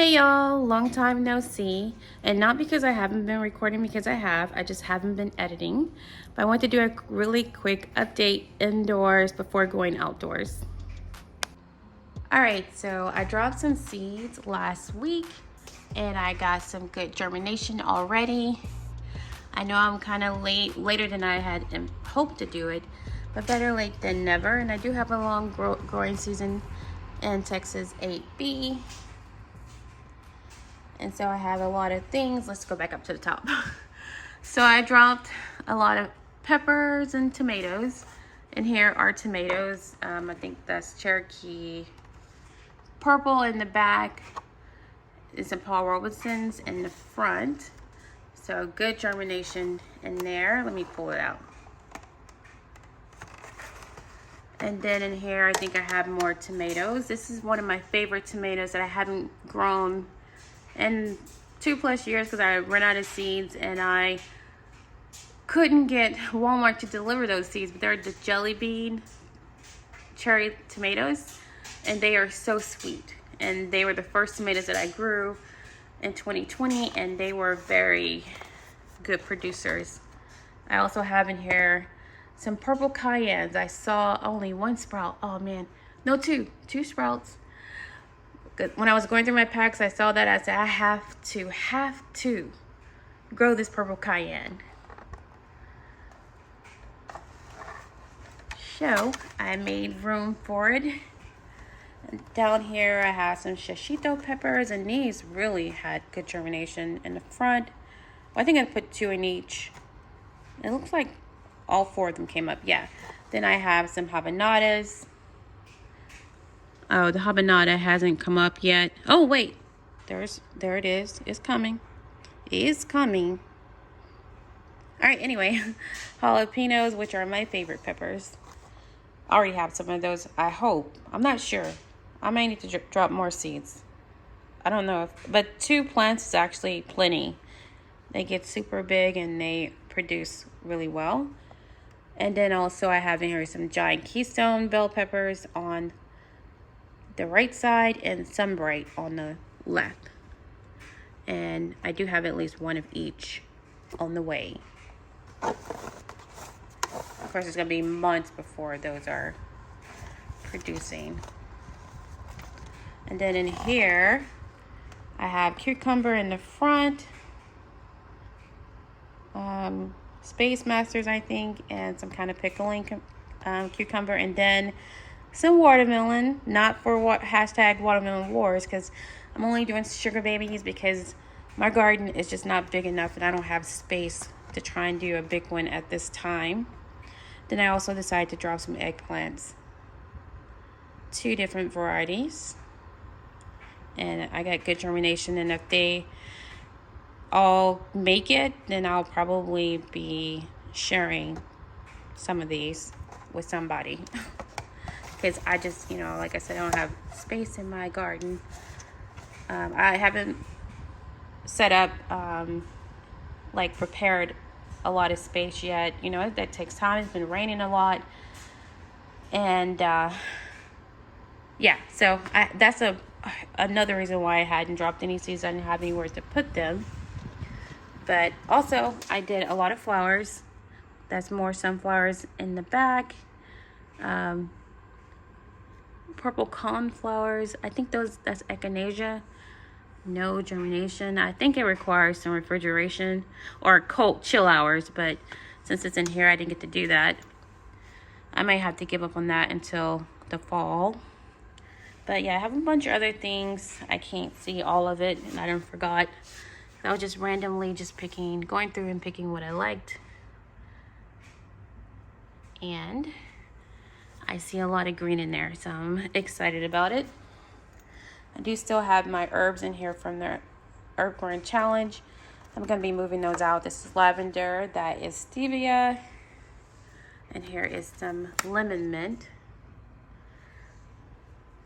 Hey y'all, long time no see. And not because I haven't been recording, because I just haven't been editing. But I want to do a really quick update indoors before going outdoors. All right, so I dropped some seeds last week and I got some good germination already. I know I'm kind of later than I had hoped to do it, but better late than never. And I do have a long growing season in Texas 8B. And so I have a lot of things. Let's go back up to the top. So I dropped a lot of peppers and tomatoes. And here are tomatoes. I think that's Cherokee purple in the back. It's some Paul Robeson's in the front. So good germination in there. Let me pull it out. And then in here, I think I have more tomatoes. This is one of my favorite tomatoes that I haven't grown in 2+ years because I ran out of seeds and I couldn't get Walmart to deliver those seeds, but they're the jelly bean cherry tomatoes and they are so sweet. And they were the first tomatoes that I grew in 2020 and they were very good producers. I also have in here some purple cayennes. I saw only one sprout. Oh man, no, two sprouts. When I was going through my packs, I saw that. I said, I have to grow this purple cayenne. So I made room for it. And down here, I have some shishito peppers, and these really had good germination in the front. Well, I think I put 2 in each. It looks like all 4 of them came up. Yeah. Then I have some habanadas. Oh, the habanada hasn't come up yet. Oh, wait. There it is. It's coming. It's coming. All right, anyway. Jalapenos, which are my favorite peppers. I already have some of those, I hope. I'm not sure. I may need to drop more seeds. I don't know. But 2 plants is actually plenty. They get super big and they produce really well. And then also I have in here some giant Keystone bell peppers on the right side and Sunbright on the left. And I do have at least one of each on the way. Of course, it's going to be months before those are producing. And then in here, I have cucumber in the front. Space Masters, I think, and some kind of pickling cucumber. And then some watermelon, not for #watermelon wars, because I'm only doing sugar babies because my garden is just not big enough and I don't have space to try and do a big one at this time. Then I also decided to drop some eggplants, 2 different varieties, and I got good germination. And if they all make it, then I'll probably be sharing some of these with somebody. Because I just, like I said, I don't have space in my garden. I haven't set up, prepared a lot of space yet. That takes time. It's been raining a lot. And, yeah, so that's another reason why I hadn't dropped any seeds. I didn't have anywhere to put them. But also, I did a lot of flowers. That's more sunflowers in the back. Purple coneflowers. I think that's echinacea. No germination. I think it requires some refrigeration or cold chill hours, but since it's in here, I didn't get to do that. I might have to give up on that until the fall. But yeah, I have a bunch of other things. I can't see all of it, and I done forgot. I was just randomly going through and picking what I liked. And I see a lot of green in there, so I'm excited about it. I do still have my herbs in here from the Herb Garden Challenge. I'm going to be moving those out. This is lavender. That is stevia. And here is some lemon mint.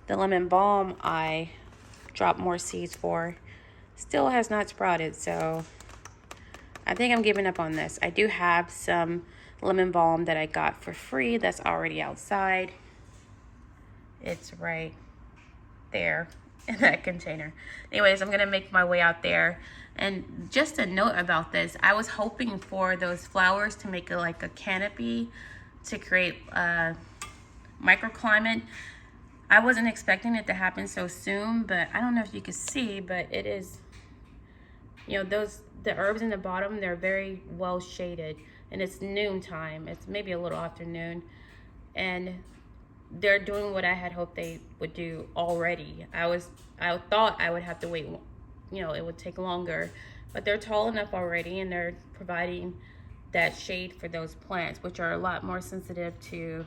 The lemon balm I dropped more seeds for. Still has not sprouted, so I think I'm giving up on this. I do have some lemon balm that I got for free that's already outside. It's right there in that container. Anyways, I'm gonna make my way out there. And just a note about this, I was hoping for those flowers to make like a canopy to create a microclimate. I wasn't expecting it to happen so soon, but I don't know if you can see, but it is, you know, the herbs in the bottom, they're very well shaded, and it's noontime. It's maybe a little afternoon, and they're doing what I had hoped they would do already. I thought I would have to wait, you know, it would take longer, but they're tall enough already, and they're providing that shade for those plants, which are a lot more sensitive to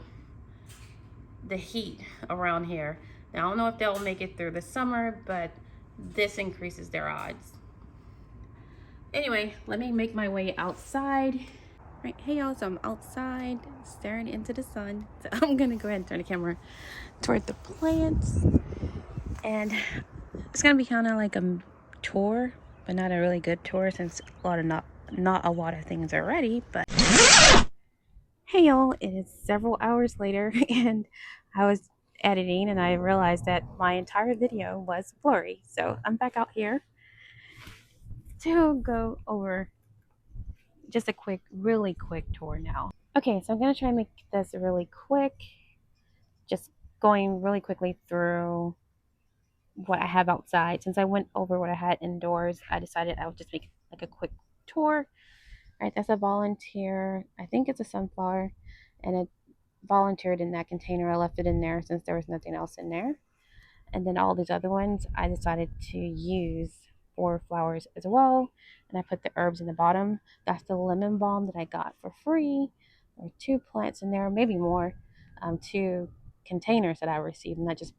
the heat around here. Now, I don't know if they'll make it through the summer, but this increases their odds. Anyway, let me make my way outside. Right, hey y'all, so I'm outside staring into the sun. So I'm gonna go ahead and turn the camera toward the plants. And it's gonna be kind of like a tour, but not a really good tour since not a lot of things are ready. But hey y'all, it is several hours later and I was editing and I realized that my entire video was blurry. So I'm back out here to go over just a really quick tour now. Okay, so I'm gonna try and make this really quick. Just going really quickly through what I have outside. Since I went over what I had indoors, I decided I would just make like a quick tour. All right, that's a volunteer. I think it's a sunflower, and it volunteered in that container. I left it in there since there was nothing else in there. And then all these other ones I decided to use for flowers as well. And I put the herbs in the bottom. That's the lemon balm that I got for free. There were 2 plants in there, maybe more, 2 containers that I received, and I just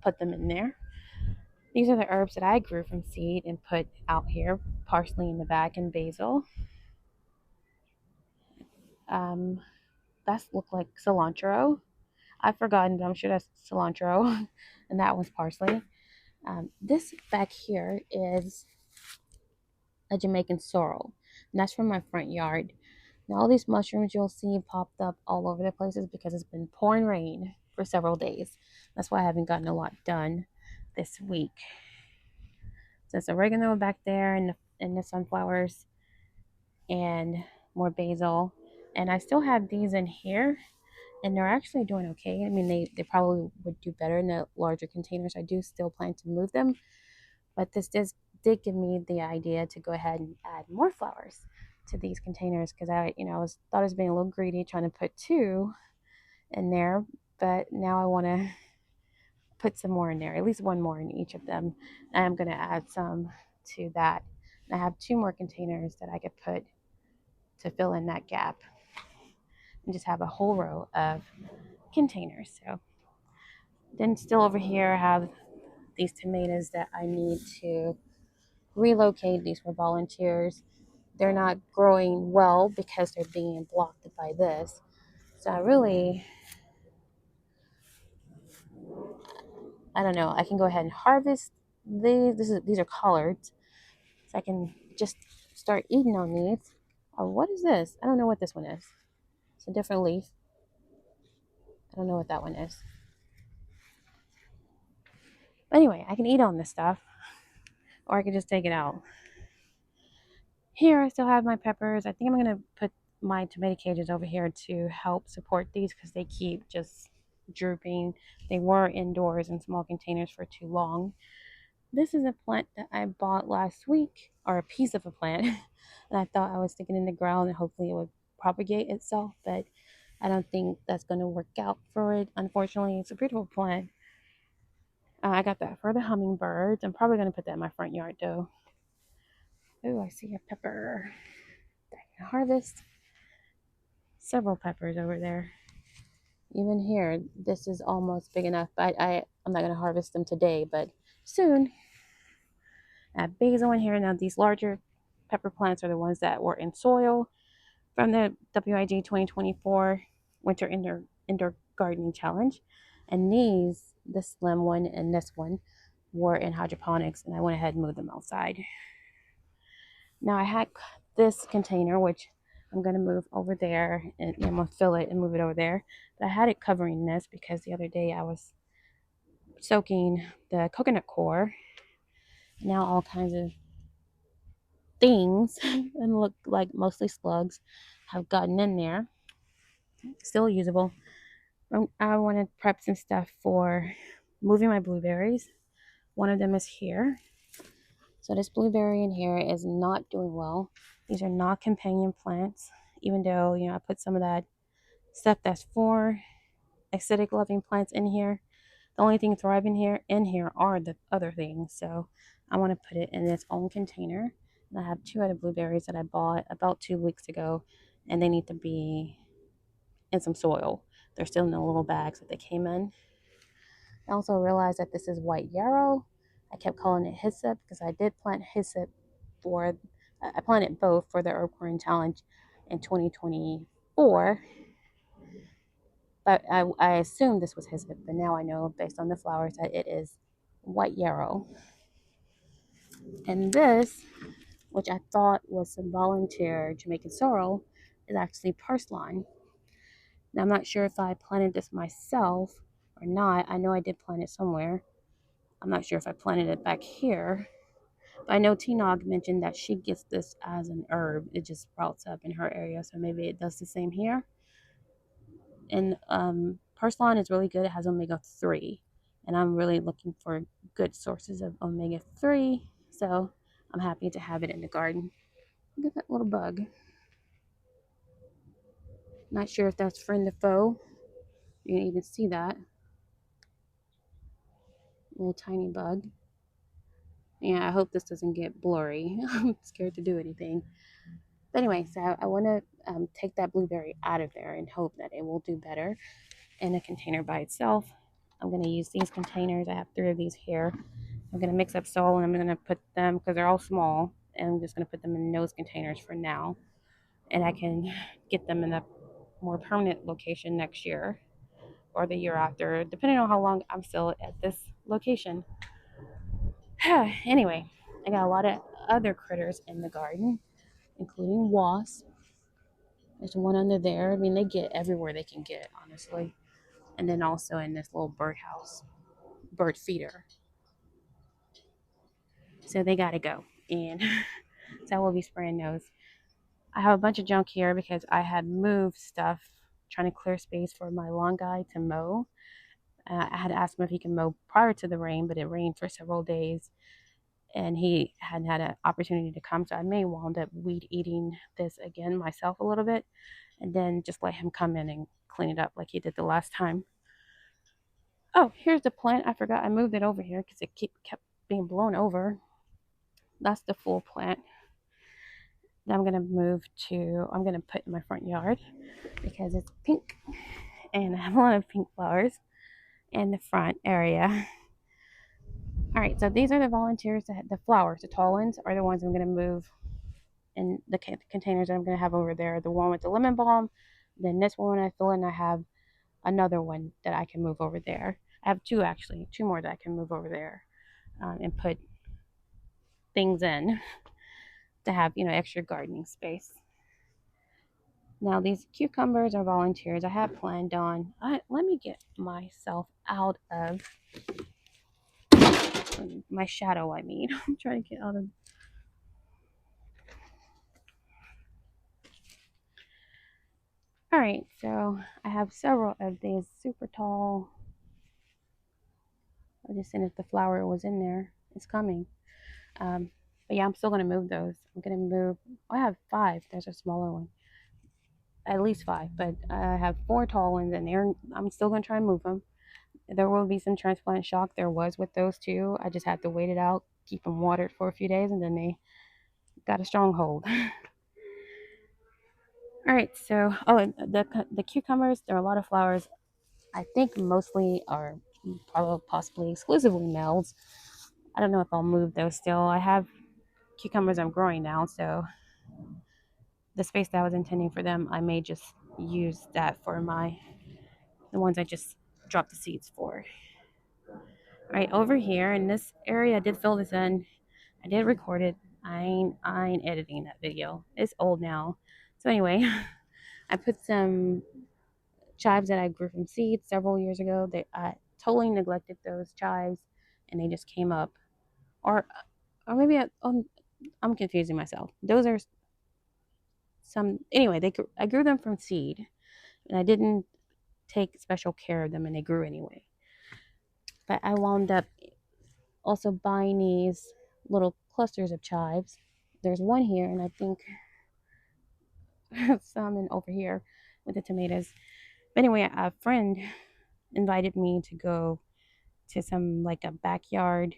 put them in there. These are the herbs that I grew from seed and put out here, parsley in the back and basil. Um, that looked like cilantro. I've forgotten, but I'm sure that's cilantro, and that was parsley. This back here is a Jamaican sorrel, and that's from my front yard. Now, all these mushrooms you'll see popped up all over the places because it's been pouring rain for several days. That's why I haven't gotten a lot done this week. So it's oregano back there and the sunflowers and more basil. And I still have these in here and they're actually doing okay. I mean, they probably would do better in the larger containers. I do still plan to move them, but this did give me the idea to go ahead and add more flowers to these containers because thought I was being a little greedy trying to put 2 in there, but now I want to put some more in there, at least 1 more in each of them. And I'm going to add some to that. And I have 2 more containers that I could put to fill in that gap and just have a whole row of containers. So then still over here I have these tomatoes that I need to relocate. These were volunteers. They're not growing well because they're being blocked by this. So I don't know. I can go ahead and harvest these. These are collards, so I can just start eating on these. Oh, what is this? I don't know what this one is. It's a different leaf. I don't know what that one is. But anyway, I can eat on this stuff, or I can just take it out. Here I still have my peppers. I think I'm gonna put my tomato cages over here to help support these because they keep just drooping. They were indoors in small containers for too long. This is a plant that I bought last week, or a piece of a plant, and I thought I was sticking in the ground and hopefully it would propagate itself, but I don't think that's going to work out for it. Unfortunately, it's a beautiful plant. I got that for the hummingbirds. I'm probably going to put that in my front yard though. Oh, I see a pepper. I can harvest several peppers over there. Even here, this is almost big enough, but I'm not going to harvest them today, but soon. I have basil in here. Now, these larger pepper plants are the ones that were in soil from the WIG 2024 Winter Indoor Gardening Challenge. And these, the slim one and this one, were in hydroponics, and I went ahead and moved them outside. Now, I had this container, which I'm going to move over there, and I'm going to fill it and move it over there. But I had it covering this because the other day I was soaking the coconut coir. Now all kinds of things and look like mostly slugs have gotten in there. Still usable. I want to prep some stuff for moving my blueberries. One of them is here. So this blueberry in here is not doing well. These are not companion plants, even though, I put some of that stuff that's for acidic loving plants in here. The only thing thriving here are the other things. So I want to put it in its own container. And I have 2 other blueberries that I bought about 2 weeks ago, and they need to be in some soil. They're still in the little bags that they came in. I also realized that this is white yarrow. I kept calling it hyssop because I did plant hyssop for, I planted both for the Herb Growing Challenge in 2024. But I assumed this was hyssop, but now I know based on the flowers that it is white yarrow. And this, which I thought was some volunteer Jamaican sorrel, is actually purslane. Now I'm not sure if I planted this myself or not. I know I did plant it somewhere. I'm not sure if I planted it back here. But I know T-Nog mentioned that she gets this as an herb. It just sprouts up in her area, so maybe it does the same here. And purslane is really good. It has omega-3, and I'm really looking for good sources of omega-3, so I'm happy to have it in the garden. Look at that little bug. Not sure if that's friend or foe. You can even see that little tiny bug. Yeah, I hope this doesn't get blurry. I'm scared to do anything. But anyway, so I want to take that blueberry out of there and hope that it will do better in a container by itself. I'm going to use these containers. I have 3 of these here. I'm going to mix up soil, and I'm going to put them, because they're all small, and I'm just going to put them in those containers for now. And I can get them in a more permanent location next year or the year after, depending on how long I'm still at this location. Anyway, I got a lot of other critters in the garden, including wasps. There's one under there. I mean, they get everywhere they can get, honestly. And then also in this little birdhouse, bird feeder. So they got to go. And so I will be spraying those. I have a bunch of junk here because I had moved stuff, trying to clear space for my lawn guy to mow. I had asked him if he can mow prior to the rain, but it rained for several days, and he hadn't had an opportunity to come. So I may wound up weed eating this again myself a little bit, and then just let him come in and clean it up like he did the last time. Oh, here's the plant. I forgot I moved it over here because it kept being blown over. That's the full plant that I'm going to put in my front yard because it's pink and I have a lot of pink flowers in the front area. All right, so these are the volunteers. The flowers, the tall ones, are the ones I'm going to move in the containers that I'm going to have over there. The one with the lemon balm, then this one I fill in, I have another one that I can move over there. I have 2 actually, 2 more that I can move over there and put things in to have, extra gardening space. Now these cucumbers are volunteers. I have planned on, let me get myself out of my shadow, I'm trying to get out of. All right, so I have several of these super tall. I just seen if the flower was in there. It's coming. But yeah, I'm still gonna move those. I'm gonna move. I have 5. There's a smaller one. At least 5, but I have 4 tall ones, and I'm still gonna try and move them. There will be some transplant shock. There was with those 2. I just had to wait it out, keep them watered for a few days, and then they got a stronghold. All right, so the cucumbers. There are a lot of flowers. I think mostly are probably possibly exclusively males. I don't know if I'll move those still. I have cucumbers I'm growing now, so the space that I was intending for them, I may just use that for the ones I just dropped the seeds for. All right, over here in this area, I did fill this in. I did record it. I ain't editing that video. It's old now. So anyway, I put some chives that I grew from seeds several years ago. I totally neglected those chives, and they just came up. Or, or maybe I'm confusing myself. Those are some anyway. I grew them from seed, and I didn't take special care of them, and they grew anyway. But I wound up also buying these little clusters of chives. There's one here, and I think some in over here with the tomatoes. But anyway, a friend invited me to go to some like a backyard.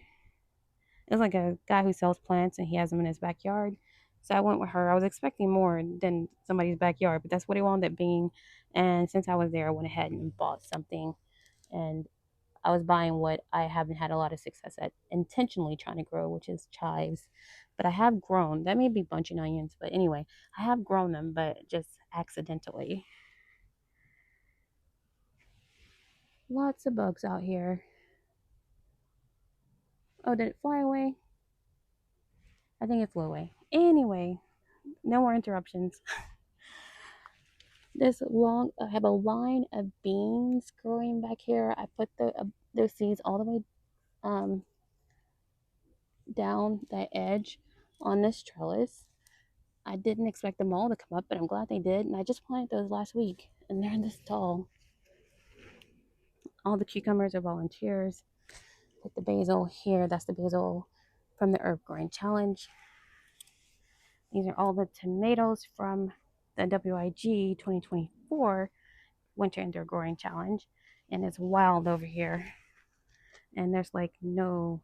It's like a guy who sells plants and he has them in his backyard. So I went with her. I was expecting more than somebody's backyard, but that's what it wound up being. And since I was there, I went ahead and bought something. And I was buying what I haven't had a lot of success at intentionally trying to grow, which is chives. But I have grown. That may be bunching onions, but anyway, I have grown them, but just accidentally. Lots of bugs out here. Oh, did it fly away? I think it flew away. Anyway, no more interruptions. I have a line of beans growing back here. I put those seeds all the way um, down that edge on this trellis. I didn't expect them all to come up, but I'm glad they did. And I just planted those last week, and they're this tall. All the cucumbers are volunteers. Put the basil here. That's the basil from the Herb Growing Challenge. These are all the tomatoes from the WIG 2024 Winter Indoor Growing Challenge. And it's wild over here. And there's like not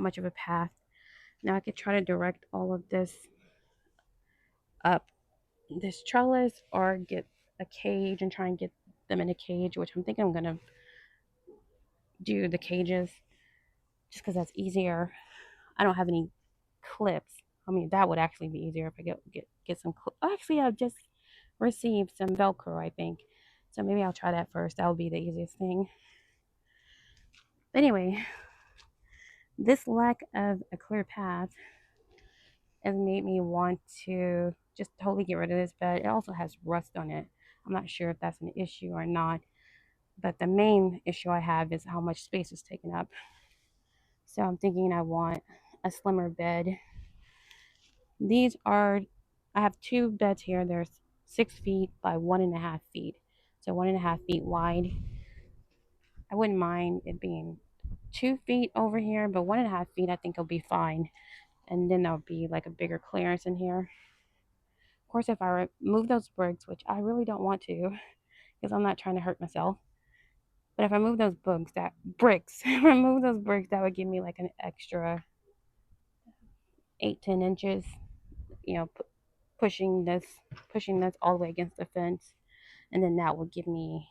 much of a path. Now I could try to direct all of this up this trellis or get a cage and try and get them in a cage, which I'm thinking I'm gonna do the cages just because that's easier. I don't have any clips. I mean, that would actually be easier if I get some clips. Actually, I've just received some Velcro, I think. So maybe I'll try that first. That would be the easiest thing. But anyway, this lack of a clear path has made me want to just totally get rid of this bed. It also has rust on it. I'm not sure if that's an issue or not. But the main issue I have is how much space is taken up. So I'm thinking I want a slimmer bed. I have two beds here. There's 6 feet by 1.5 feet. So 1.5 feet wide. I wouldn't mind it being 2 feet over here, but 1.5 feet I think will be fine. And then there'll be like a bigger clearance in here. Of course, if I remove those bricks, which I really don't want to, because I'm not trying to hurt myself. But if I move those remove those bricks, that would give me like an extra 8-10 inches, you know, pushing this all the way against the fence, and then that would give me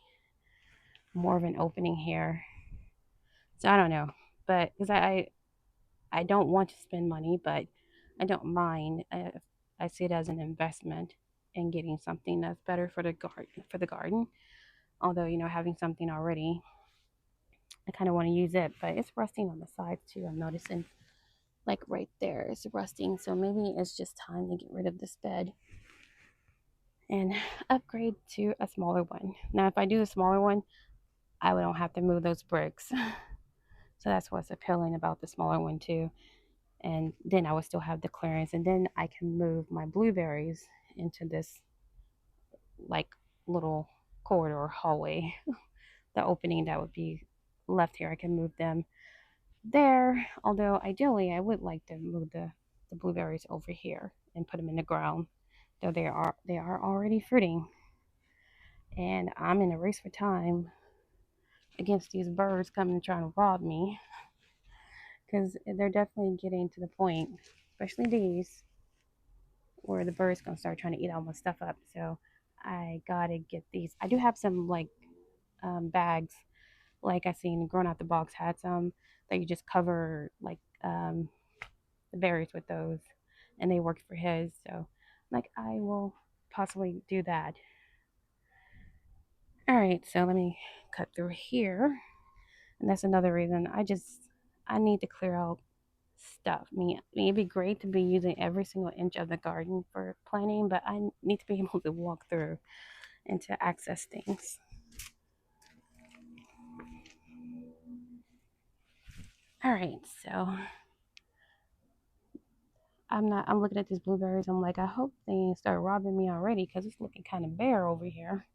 more of an opening here. So I don't know, but because I don't want to spend money, but I don't mind. I see it as an investment in getting something that's better for the garden. Although having something already, I kind of want to use it, but it's rusting on the sides too. I'm noticing, like right there, it's rusting. So maybe it's just time to get rid of this bed and upgrade to a smaller one. Now, if I do the smaller one, I don't have to move those bricks. So that's what's appealing about the smaller one too. And then I would still have the clearance, and then I can move my blueberries into this like little corridor hallway. The opening that would be left here, I can move them there. Although ideally, I would like to move the blueberries over here and put them in the ground. Though they are already fruiting, and I'm in a race for time against these birds coming trying to rob me, because they're definitely getting to the point, especially these, where the birds gonna start trying to eat all my stuff up. So I gotta get these. I do have some like bags, like I seen Grown Out the Box had some that you just cover like the berries with those, and they worked for his. So like I will possibly do that. All right, so let me cut through here. And that's another reason I need to clear out stuff. It'd be great to be using every single inch of the garden for planting, but I need to be able to walk through and to access things. All right, so I'm looking at these blueberries. I'm like, I hope they ain't start robbing me already because it's looking kind of bare over here.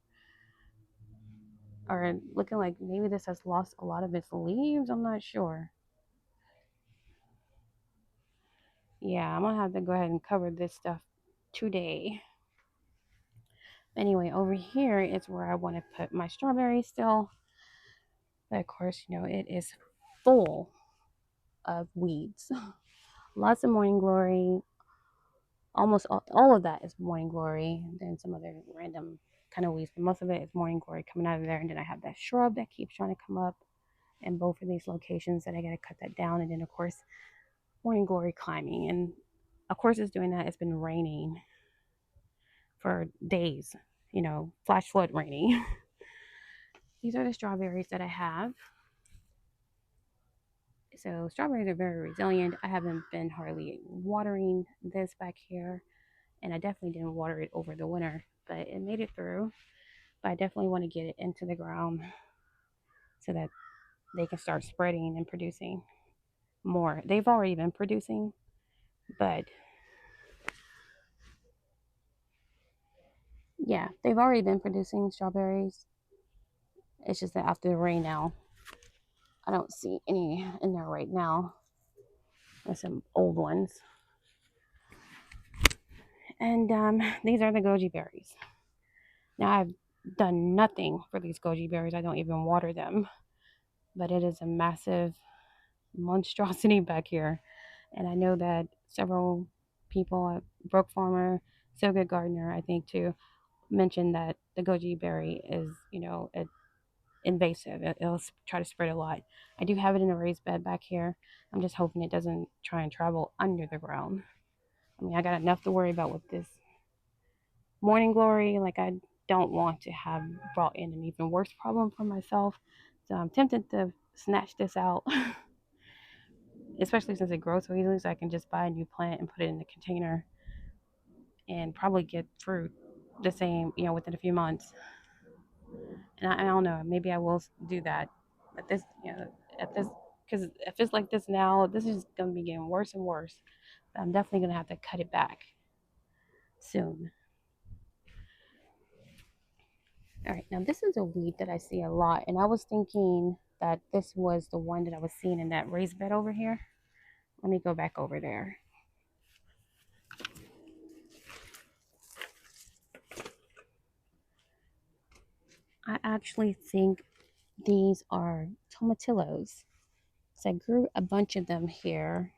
Or looking like maybe this has lost a lot of its leaves. I'm not sure. Yeah, I'm gonna have to go ahead and cover this stuff today. Anyway, over here is where I want to put my strawberries still. But of course, it is full of weeds. Lots of morning glory. Almost all of that is morning glory. And then some other random kind of weeds. But most of it is morning glory coming out of there. And then I have that shrub that keeps trying to come up in both of these locations that I got to cut that down. And then, of course, morning glory climbing. And of course, it's doing that. It's been raining for days, flash flood raining. These are the strawberries that I have. So strawberries are very resilient. I haven't been hardly watering this back here, and I definitely didn't water it over the winter, but it made it through. But I definitely want to get it into the ground so that they can start spreading and producing more. They've already been producing, but yeah, they've already been producing strawberries. It's just that after the rain now, I don't see any in there right now. There's some old ones. And these are the goji berries. Now I've done nothing for these goji berries. I don't even water them, but it is a massive monstrosity back here. And I know that several people at Broke Farmer, So Good Gardener, I think too, mentioned that the goji berry is, invasive. It'll try to spread a lot. I do have it in a raised bed back here. I'm just hoping it doesn't try and travel under the ground. I mean, I got enough to worry about with this morning glory. Like, I don't want to have brought in an even worse problem for myself. So I'm tempted to snatch this out, especially since it grows so easily. So I can just buy a new plant and put it in a container and probably get fruit the same, within a few months. And I don't know, maybe I will do that. But this, at this, because if it's like this now, this is going to be getting worse and worse. But I'm definitely going to have to cut it back soon. All right, now this is a weed that I see a lot, and I was thinking that this was the one that I was seeing in that raised bed over here. Let me go back over there. I actually think these are tomatillos. So I grew a bunch of them here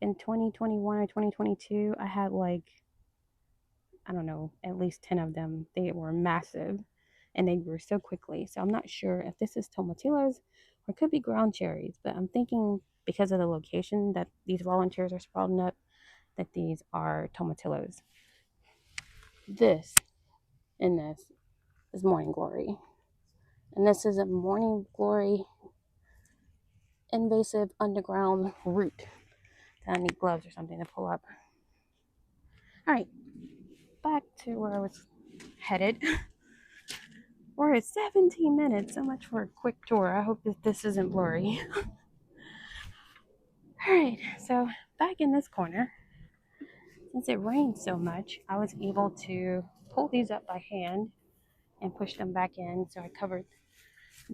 in 2021 or 2022. I had like, I don't know, at least 10 of them. They were massive and they grew so quickly. So I'm not sure if this is tomatillos or it could be ground cherries, but I'm thinking because of the location that these volunteers are sprouting up, that these are tomatillos. This and this is morning glory. And this is a morning glory invasive underground root. I need gloves or something to pull up. All right, back to where I was headed. We're at 17 minutes. So much for a quick tour. I hope that this isn't blurry. All right, so back in this corner, since it rained so much, I was able to pull these up by hand and push them back in. So I covered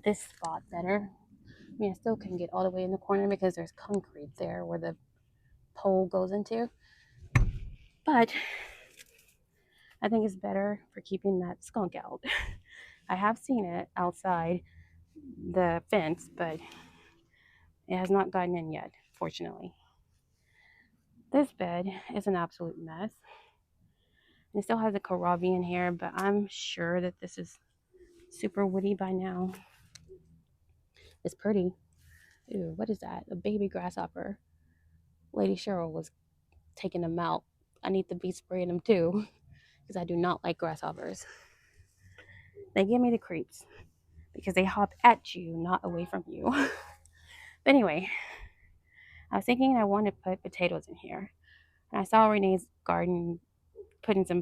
this spot better. I mean, I still couldn't get all the way in the corner because there's concrete there where the pole goes into. But I think it's better for keeping that skunk out. I have seen it outside the fence, but it has not gotten in yet, fortunately. This bed is an absolute mess. It still has a kohlrabi in here, but I'm sure that this is super woody by now. It's pretty. Ooh, what is that? A baby grasshopper. Lady Cheryl was taking them out. I need to be spraying them too, because I do not like grasshoppers. They give me the creeps because they hop at you, not away from you. But anyway, I was thinking I wanted to put potatoes in here. And I saw Renee's garden putting some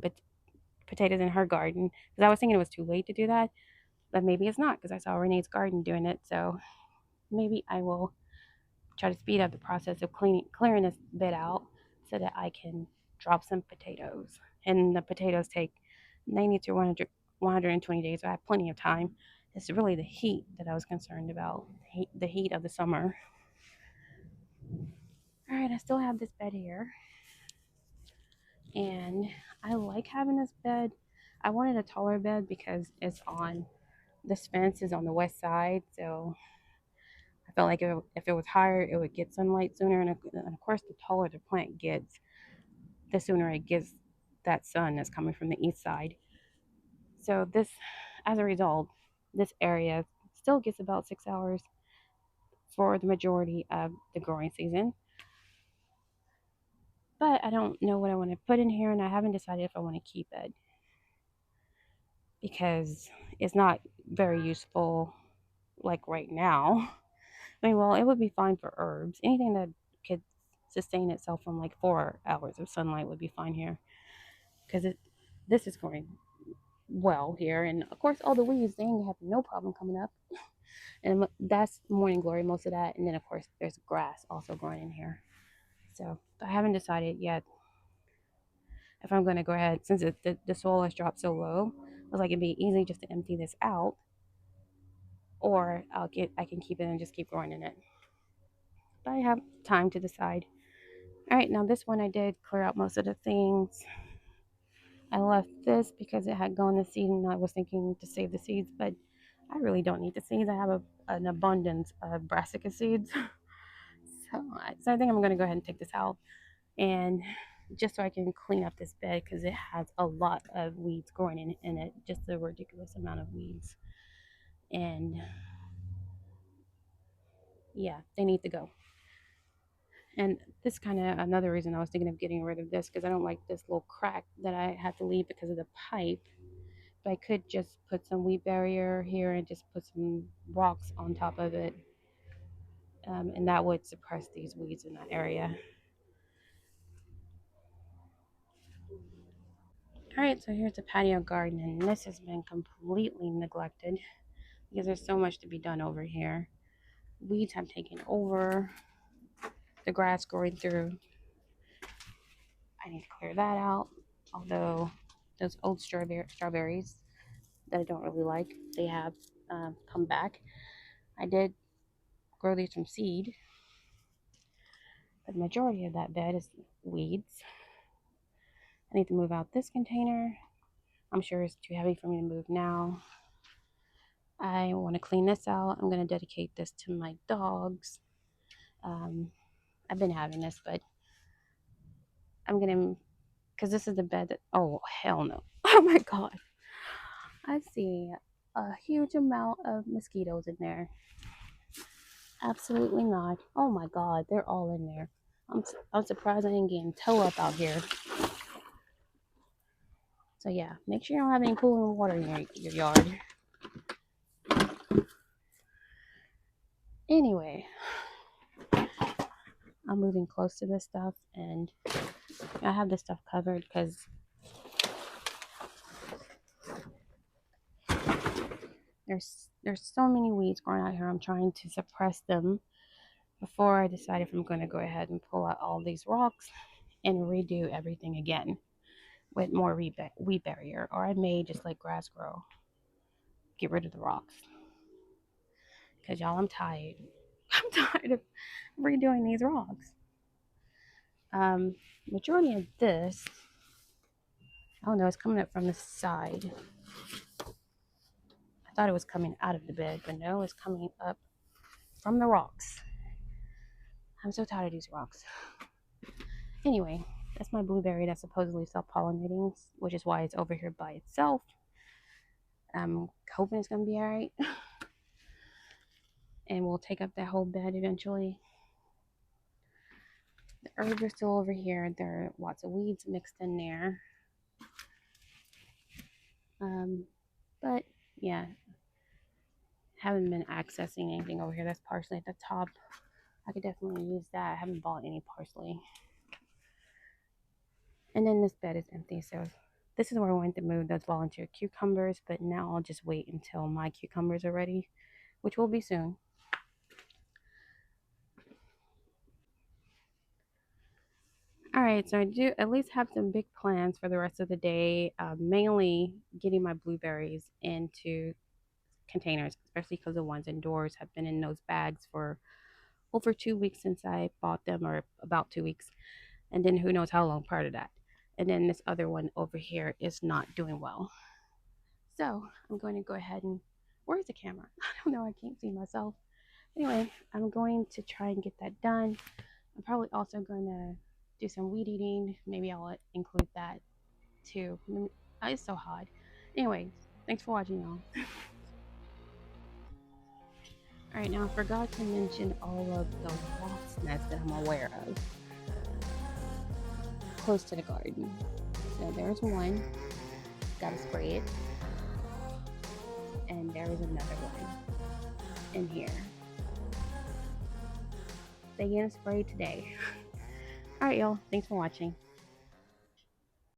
potatoes in her garden because I was thinking it was too late to do that. But maybe it's not because I saw Renee's garden doing it. So maybe I will try to speed up the process of clearing this bed out so that I can drop some potatoes. And the potatoes take 90 to 120 days. So I have plenty of time. It's really the heat that I was concerned about, the heat of the summer. All right, I still have this bed here. And I like having this bed. I wanted a taller bed because this fence is on the west side. So I felt like if it was higher, it would get sunlight sooner. And of course, the taller the plant gets, the sooner it gets that sun that's coming from the east side. So as a result, this area still gets about 6 hours for the majority of the growing season. But I don't know what I want to put in here, and I haven't decided if I want to keep it because it's not very useful like right now. I mean, well, it would be fine for herbs. Anything that could sustain itself from like 4 hours of sunlight would be fine here because this is growing well here, and of course all the weeds they have no problem coming up, and that's morning glory, most of that, and then of course there's grass also growing in here. So I haven't decided yet if I'm going to go ahead since the soil has dropped so low. I was like it'd be easy just to empty this out, or I can keep it and just keep growing in it. But I have time to decide. All right, now this one I did clear out most of the things. I left this because it had gone to seed and I was thinking to save the seeds, but I really don't need the seeds. I have an abundance of brassica seeds. So I think I'm going to go ahead and take this out, and just so I can clean up this bed because it has a lot of weeds growing in it, just a ridiculous amount of weeds. And yeah, they need to go. And this kind of another reason I was thinking of getting rid of this because I don't like this little crack that I had to leave because of the pipe. But I could just put some weed barrier here and just put some rocks on top of it, and that would suppress these weeds in that area. All right, so here's the patio garden, and this has been completely neglected because there's so much to be done over here. Weeds have taken over, the grass growing through. I need to clear that out, although those old strawberries that I don't really like, they have come back. I did grow these from seed, but the majority of that bed is weeds. I need to move out this container. I'm sure it's too heavy for me to move now. I want to clean this out. I'm going to dedicate this to my dogs. I've been having this, but I'm going to, because this is the bed that, oh, hell no. Oh my God. I see a huge amount of mosquitoes in there. Absolutely not. Oh my God, they're all in there. I'm surprised I didn't get in toe up out here. So yeah, make sure you don't have any pooling water in your yard. Anyway, I'm moving close to this stuff, and I have this stuff covered because there's so many weeds growing out here. I'm trying to suppress them before I decide if I'm going to go ahead and pull out all these rocks and redo everything again with more weed barrier, or I may just let grass grow. Get rid of the rocks. Because y'all, I'm tired. I'm tired of redoing these rocks. Majority of this, oh no, it's coming up from the side. I thought it was coming out of the bed, but no, it's coming up from the rocks. I'm so tired of these rocks. Anyway, that's my blueberry that's supposedly self-pollinating, which is why it's over here by itself. I'm hoping it's going to be all right. And we'll take up that whole bed eventually. The herbs are still over here. There are lots of weeds mixed in there. But yeah, haven't been accessing anything over here. That's parsley at the top. I could definitely use that. I haven't bought any parsley. And then this bed is empty, so this is where I wanted to move those volunteer cucumbers, but now I'll just wait until my cucumbers are ready, which will be soon. right, so I do at least have some big plans for the rest of the day. Mainly getting my blueberries into containers, especially because the ones indoors have been in those bags for over 2 weeks since I bought them, or about 2 weeks, and then who knows how long part of that. And then this other one over here is not doing well. So I'm going to go ahead and, where's the camera? I don't know, I can't see myself. Anyway, I'm going to try and get that done. I'm probably also going to do some weed eating. Maybe I'll include that too. It's so hot. Anyway, thanks for watching, y'all. All right, now I forgot to mention all of the wasp nests that I'm aware of close to the garden. So there's one, gotta spray it, and there is another one in here. They getting sprayed today. All right, y'all, thanks for watching.